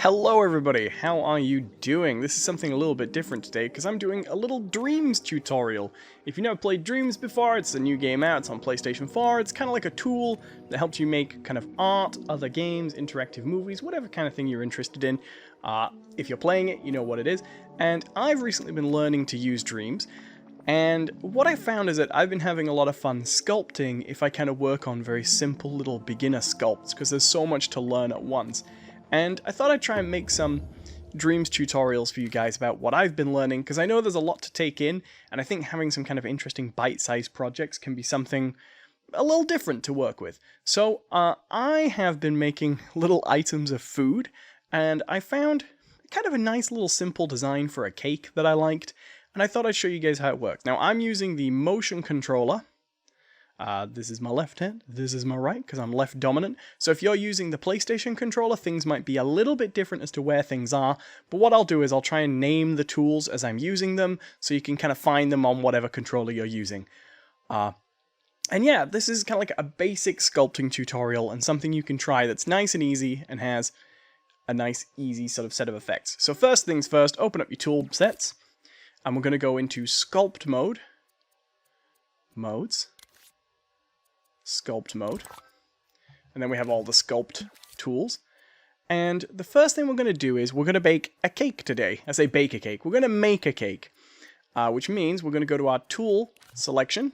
Hello everybody, how are you doing? This is something a little bit different today because I'm doing a little Dreams tutorial. If you've never played Dreams before, it's a new game out, it's on PlayStation 4, it's kind of like a tool that helps you make kind of art, other games, interactive movies, whatever kind of thing you're interested in. If you're playing it, you know what it is. And I've recently been learning to use Dreams, and what I found is that I've been having a lot of fun sculpting if I kind of work on very simple little beginner sculpts, because there's so much to learn at once. And I thought I'd try and make some Dreams tutorials for you guys about what I've been learning, because I know there's a lot to take in, and I think having some kind of interesting bite-sized projects can be something a little different to work with. So I have been making little items of food, and I found kind of a nice little simple design for a cake that I liked, and I thought I'd show you guys how it works. Now I'm using the motion controller. This is my left hand, this is my right, because I'm left dominant. So if you're using the PlayStation controller, things might be a little bit different as to where things are. But what I'll do is I'll try and name the tools as I'm using them, so you can kind of find them on whatever controller you're using. And yeah, this is kind of like a basic sculpting tutorial, and something you can try that's nice and easy, and has a nice, easy sort of set of effects. So first things first, open up your tool sets, and we're going to go into Sculpt mode. Sculpt mode, and then we have all the sculpt tools. And the first thing we're going to do is we're going to bake a cake today. I say bake a cake, we're going to make a cake, which means we're going to go to our tool selection,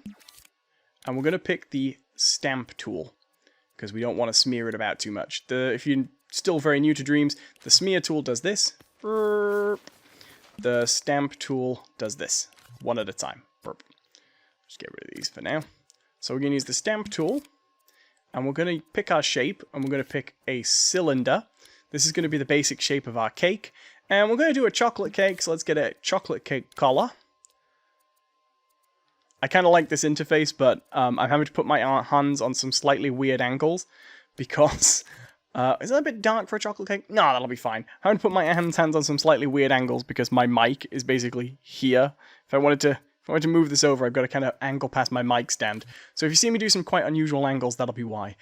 and we're going to pick the stamp tool, because we don't want to smear it about too much. If you're still very new to Dreams, the smear tool does this, the stamp tool does this, one at a time. Just get rid of these for now. So we're going to use the stamp tool, and we're going to pick our shape, and we're going to pick a cylinder. This is going to be the basic shape of our cake, and we're going to do a chocolate cake, so let's get a chocolate cake color. I kind of like this interface, but I'm having to put my hands on some slightly weird angles, because... is that a bit dark for a chocolate cake? No, that'll be fine. I'm having to put my hands on some slightly weird angles, because my mic is basically here. If I wanted to move this over, I've got to kind of angle past my mic stand. So if you see me do some quite unusual angles, that'll be why.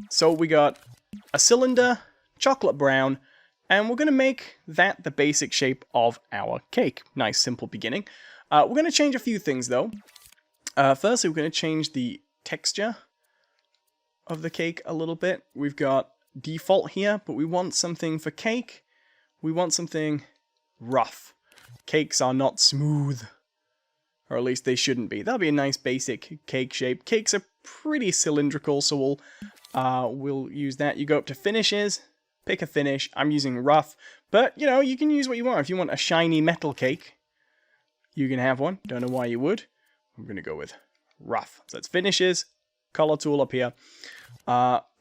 So we got a cylinder, chocolate brown, and we're going to make that the basic shape of our cake. Nice, simple beginning. We're going to change a few things, though. Firstly, we're going to change the texture of the cake a little bit. We've got default here, but we want something for cake. We want something rough. Cakes are not smooth. Or at least they shouldn't be. That'll be a nice basic cake shape. Cakes are pretty cylindrical, so we'll use that. You go up to finishes, pick a finish. I'm using rough, but you know, you can use what you want. If you want a shiny metal cake, you can have one. Don't know why you would. I'm gonna go with rough. So that's finishes, color tool up here.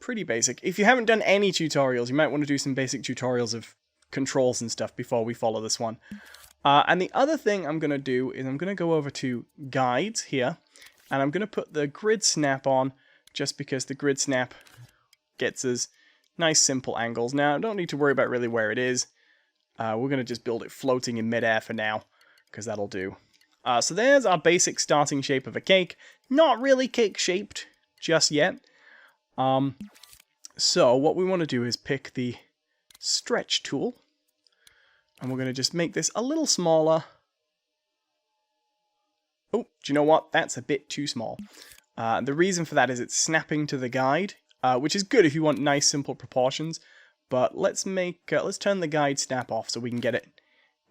Pretty basic. If you haven't done any tutorials, you might want to do some basic tutorials of controls and stuff before we follow this one. And the other thing I'm going to do is I'm going to go over to guides here, and I'm going to put the grid snap on, just because the grid snap gets us nice simple angles. Now, don't need to worry about really where it is. We're going to just build it floating in midair for now, because that'll do. So there's our basic starting shape of a cake. Not really cake shaped just yet. So what we want to do is pick the stretch tool. And we're going to just make this a little smaller. Oh, do you know what? That's a bit too small. The reason for that is it's snapping to the guide, which is good if you want nice, simple proportions. But let's turn the guide snap off so we can get it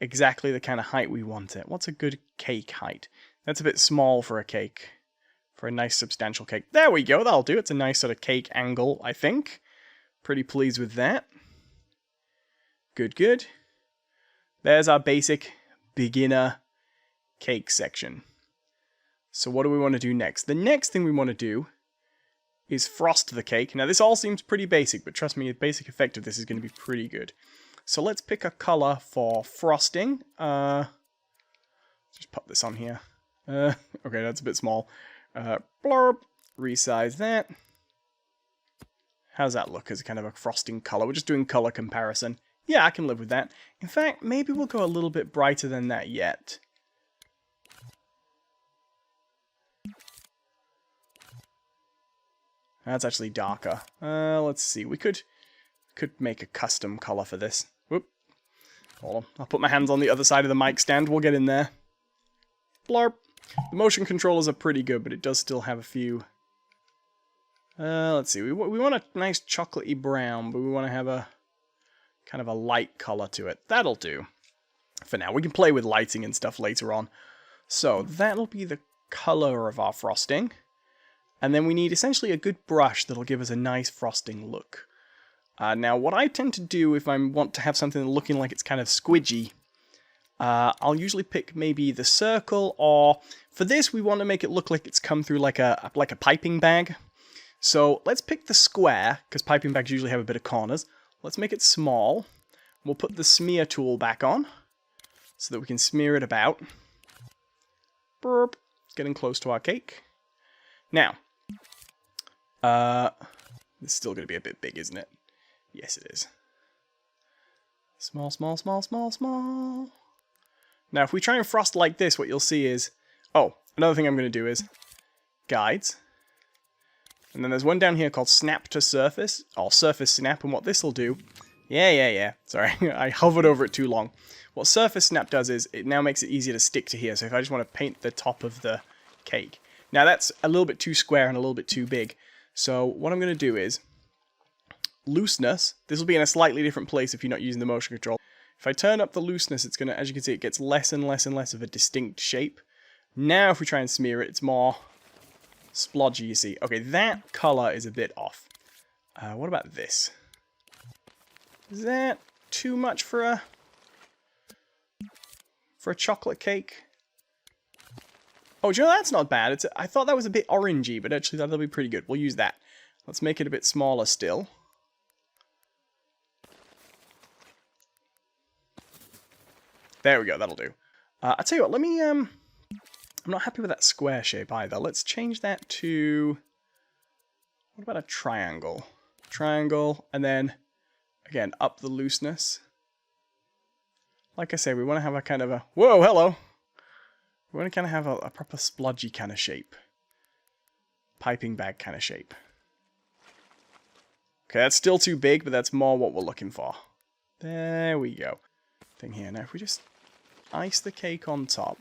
exactly the kind of height we want it. What's a good cake height? That's a bit small for a cake. For a nice, substantial cake. There we go, that'll do. It's a nice sort of cake angle, I think. Pretty pleased with that. Good, good. There's our basic beginner cake section. So what do we want to do next? The next thing we want to do is frost the cake. Now this all seems pretty basic, but trust me, the basic effect of this is going to be pretty good. So let's pick a color for frosting. Just pop this on here. Okay, that's a bit small. Blurb. Resize that. How's that look as kind of a frosting color? We're just doing color comparison. Yeah, I can live with that. In fact, maybe we'll go a little bit brighter than that yet. That's actually darker. Let's see. We could Could make a custom color for this. Whoop. Hold on. I'll put my hands on the other side of the mic stand. We'll get in there. Blarp. The motion controllers are pretty good, but it does still have a few... let's see. We want a nice chocolatey brown, but we want to have a kind of a light color to it. That'll do. For now. We can play with lighting and stuff later on. So, that'll be the color of our frosting. And then we need essentially a good brush that'll give us a nice frosting look. Now, what I tend to do if I want to have something looking like it's kind of squidgy, I'll usually pick maybe the circle, or for this we want to make it look like it's come through like a piping bag. So let's pick the square, because piping bags usually have a bit of corners. Let's make it small. We'll put the smear tool back on, so that we can smear it about. Burp. Getting close to our cake. Now, this is still going to be a bit big, isn't it? Yes, it is. Small, small, small, small, small. Now, if we try and frost like this, what you'll see is... Oh, another thing I'm going to do is guides. And then there's one down here called snap to surface, or surface snap, and what this will do... Yeah. Sorry, I hovered over it too long. What surface snap does is, it now makes it easier to stick to here. So if I just want to paint the top of the cake. Now, that's a little bit too square and a little bit too big. So what I'm going to do is... looseness. This will be in a slightly different place if you're not using the motion control. If I turn up the looseness, it's going to, as you can see, it gets less and less and less of a distinct shape. Now, if we try and smear it, it's more splodgy, you see. Okay, that color is a bit off. What about this? Is that too much for a chocolate cake? Oh, do you know, that's not bad. I thought that was a bit orangey, but actually that'll be pretty good. We'll use that. Let's make it a bit smaller still. There we go, that'll do. I'll tell you what, let me, I'm not happy with that square shape either. Let's change that to, what about a triangle? Triangle, and then, again, up the looseness. Like I say, we want to have a kind of a, whoa, hello! We want to kind of have a proper splodgy kind of shape. Piping bag kind of shape. Okay, that's still too big, but that's more what we're looking for. There we go. Thing here. Now, if we just ice the cake on top.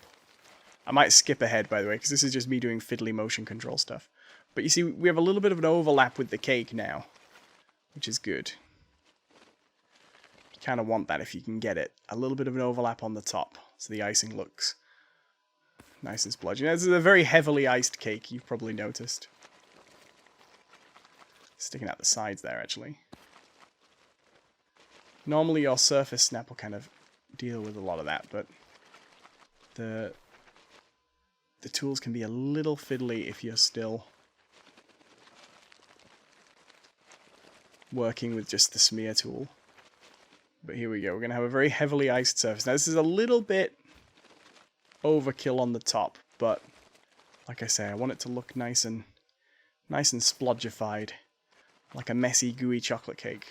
I might skip ahead, by the way, because this is just me doing fiddly motion control stuff. But you see, we have a little bit of an overlap with the cake now, which is good. You kind of want that if you can get it. A little bit of an overlap on the top, so the icing looks nice and splodgy. Now, this is a very heavily iced cake, you've probably noticed. Sticking out the sides there, actually. Normally your surface snap will kind of deal with a lot of that, but the tools can be a little fiddly if you're still working with just the smear tool. But here we go, we're going to have a very heavily iced surface. Now this is a little bit overkill on the top, but like I say, I want it to look nice and splodgified, like a messy, gooey chocolate cake.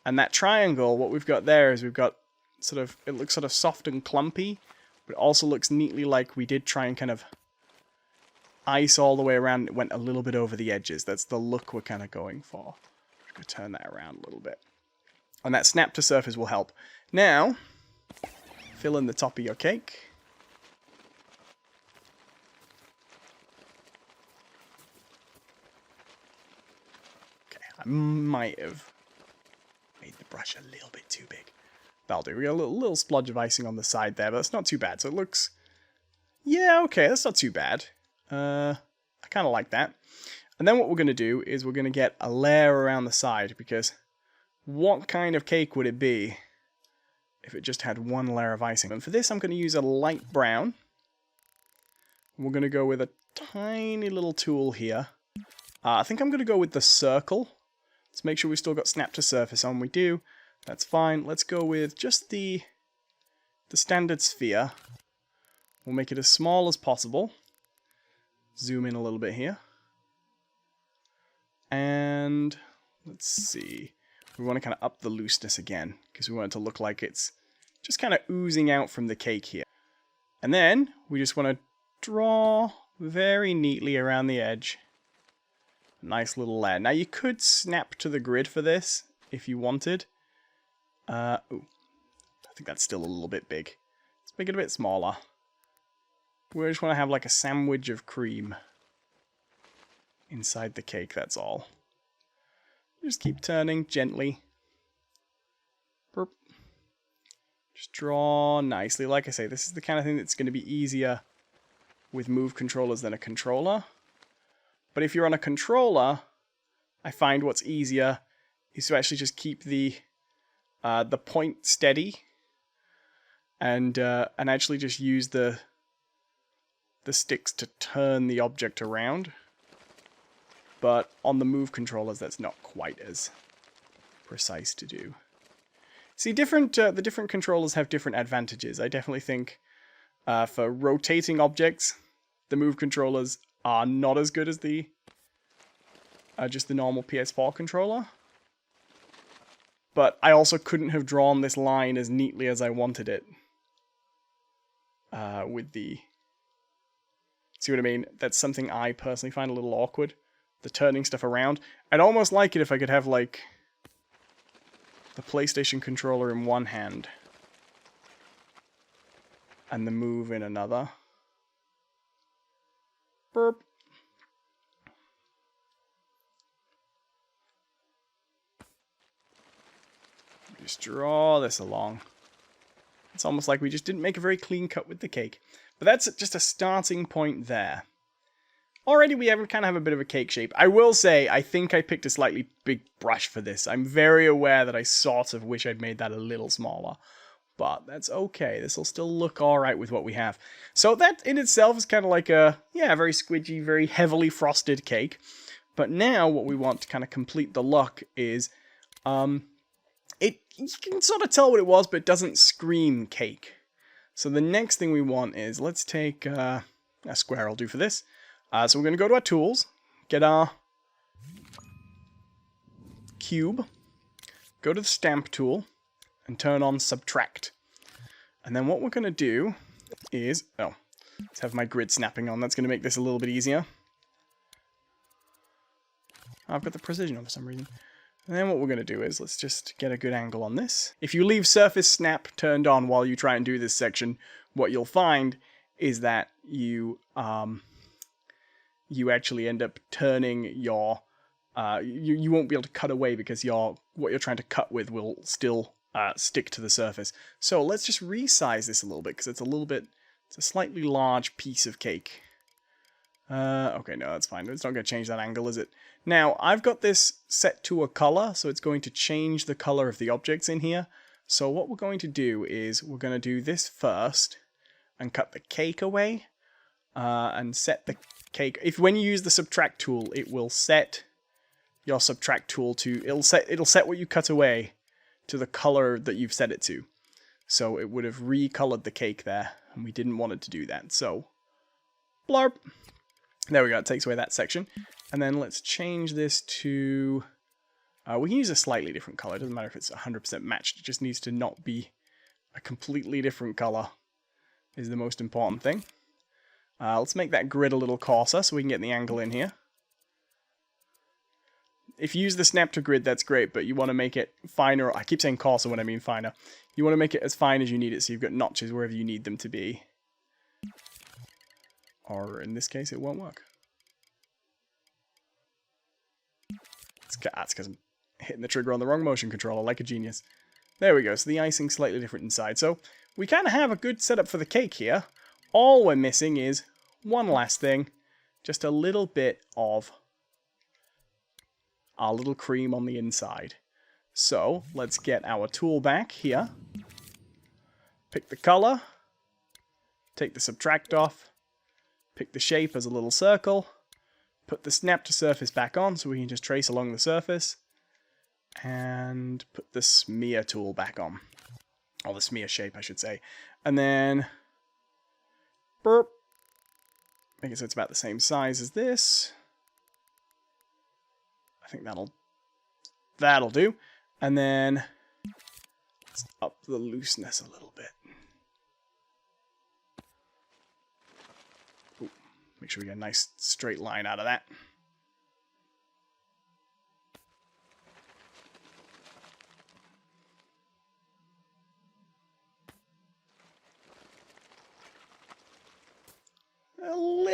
And that triangle, what we've got there is we've got sort of, it looks sort of soft and clumpy, but it also looks neatly like we did try and kind of ice all the way around. It went a little bit over the edges. That's the look we're kind of going for. I'm going to turn that around a little bit. And that snap to surface will help. Now, fill in the top of your cake. Okay, I might have made the brush a little bit too big. That'll do. We got a little splodge of icing on the side there, but that's not too bad. So it looks... yeah, okay, that's not too bad. I kind of like that. And then what we're going to do is we're going to get a layer around the side, because what kind of cake would it be if it just had one layer of icing? And for this, I'm going to use a light brown. We're going to go with a tiny little tool here. I think I'm going to go with the circle. Let's make sure we still got snap to surface on. We do. That's fine. Let's go with just the standard sphere. We'll make it as small as possible. Zoom in a little bit here. And let's see. We want to kind of up the looseness again, because we want it to look like it's just kind of oozing out from the cake here. And then we just want to draw very neatly around the edge. Nice little layer. Now you could snap to the grid for this. if you wanted. Ooh, I think that's still a little bit big. Let's make it a bit smaller. We just want to have like a sandwich of cream inside the cake, that's all. Just keep turning gently. Burp. Just draw nicely. Like I say, this is the kind of thing that's going to be easier with move controllers than a controller. But if you're on a controller, I find what's easier is to actually just keep the point steady and actually just use the sticks to turn the object around. But on the move controllers, that's not quite as precise to do. See, the different controllers have different advantages. I definitely think for rotating objects, the move controllers are not as good as the just the normal PS4 controller. But I also couldn't have drawn this line as neatly as I wanted it with the... See what I mean? That's something I personally find a little awkward. The turning stuff around. I'd almost like it if I could have, like, the PlayStation controller in one hand and the move in another. Burp. Just draw this along. It's almost like we just didn't make a very clean cut with the cake. But that's just a starting point there. Already we kind of have a bit of a cake shape. I will say, I think I picked a slightly big brush for this. I'm very aware that I sort of wish I'd made that a little smaller. But that's okay. This will still look alright with what we have. So that in itself is kind of like a, yeah, very squidgy, very heavily frosted cake. But now what we want to kind of complete the look is, you can sort of tell what it was, but it doesn't scream cake. So the next thing we want is, let's take, a square will do for this. So we're going to go to our tools, get our cube, go to the stamp tool, and turn on subtract. And then what we're going to do is, let's have my grid snapping on. That's going to make this a little bit easier. I've got the precision on for some reason. And then what we're going to do is, let's just get a good angle on this. If you leave surface snap turned on while you try and do this section, what you'll find is that you actually end up turning your... you won't be able to cut away because what you're trying to cut with will still stick to the surface. So let's just resize this a little bit because it's a slightly large piece of cake. Okay, no, that's fine. It's not going to change that angle, is it? Now, I've got this set to a color, so it's going to change the color of the objects in here. So what we're going to do is we're going to do this first and cut the cake away and set the cake. When you use the subtract tool, it will set your subtract tool to... It'll set what you cut away to the color that you've set it to. So it would have recolored the cake there, and we didn't want it to do that. So, blarp. There we go, it takes away that section. And then let's change this to... we can use a slightly different color. It doesn't matter if it's 100% matched. It just needs to not be a completely different color is the most important thing. Let's make that grid a little coarser so we can get the angle in here. If you use the snap to grid, that's great, but you want to make it finer. I keep saying coarser when I mean finer. You want to make it as fine as you need it so you've got notches wherever you need them to be. Or in this case, it won't work. That's because I'm hitting the trigger on the wrong motion controller like a genius. There we go, so the icing's slightly different inside. So we kind of have a good setup for the cake here. All we're missing is one last thing. Just a little bit of our little cream on the inside. So let's get our tool back here. Pick the color. Take the subtract off. Pick the shape as a little circle. Put the snap to surface back on so we can just trace along the surface. And put the smear tool back on. Or the smear shape, I should say. And then... burp. Make it so it's about the same size as this. I think that'll do. And then let's up the looseness a little bit. Ooh, make sure we get a nice straight line out of that.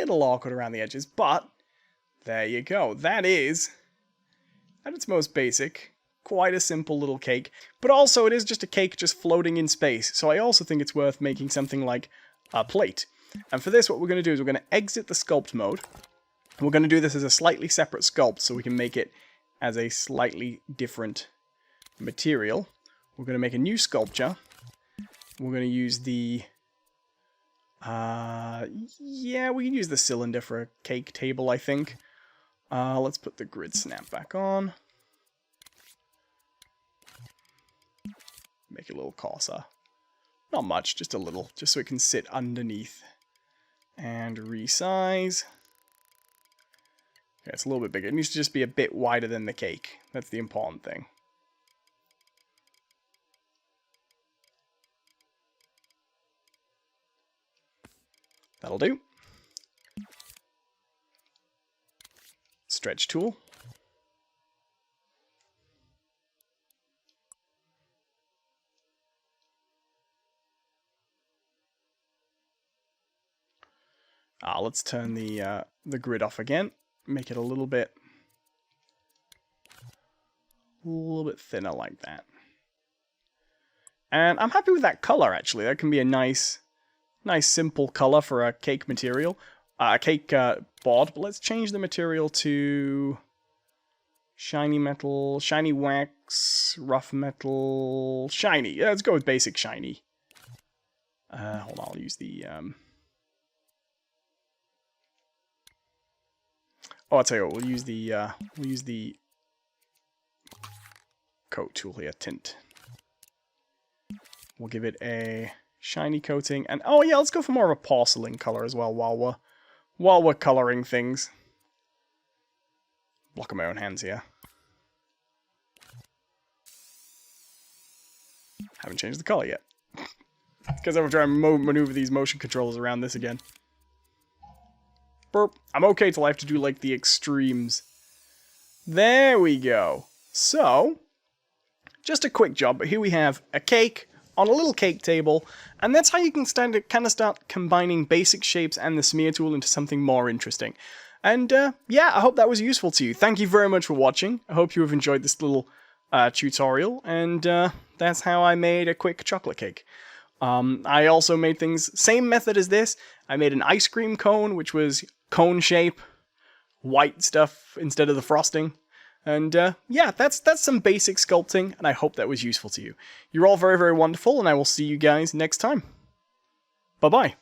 little awkward around the edges, but there you go. That is, at its most basic, quite a simple little cake. But also, it is just a cake just floating in space. So I also think it's worth making something like a plate. And for this, what we're going to do is we're going to exit the sculpt mode. We're going to do this as a slightly separate sculpt so we can make it as a slightly different material. We're going to make a new sculpture. We're going to use the... yeah, we can use the cylinder for a cake table, I think. Let's put the grid snap back on. Make it a little coarser. Not much, just a little, just so it can sit underneath. And resize. Okay, it's a little bit bigger. It needs to just be a bit wider than the cake. That's the important thing. That'll do. Stretch tool. Let's turn the grid off again. Make it a little bit thinner like that. And I'm happy with that color, actually. That can be a nice simple color for a cake material. A cake board. But let's change the material to shiny metal, shiny wax, rough metal, shiny. Yeah, let's go with basic shiny. Hold on, I'll use the... Oh, I'll tell you what, we'll use the coat tool here, tint. We'll give it a shiny coating, and oh yeah, let's go for more of a porcelain color as well while we're coloring things. Blocking my own hands here. Haven't changed the color yet. Because I'm trying to maneuver these motion controllers around this again. Burp. I'm okay till I have to do like the extremes. There we go. So, just a quick job, but here we have a cake on a little cake table, and that's how you can kind of start combining basic shapes and the smear tool into something more interesting. And yeah, I hope that was useful to you. Thank you very much for watching. I hope you have enjoyed this little tutorial, and that's how I made a quick chocolate cake. I also made things, same method as this. I made an ice cream cone, which was cone shape, white stuff instead of the frosting. And yeah, that's some basic sculpting, and I hope that was useful to you. You're all very, very wonderful, and I will see you guys next time. Bye-bye.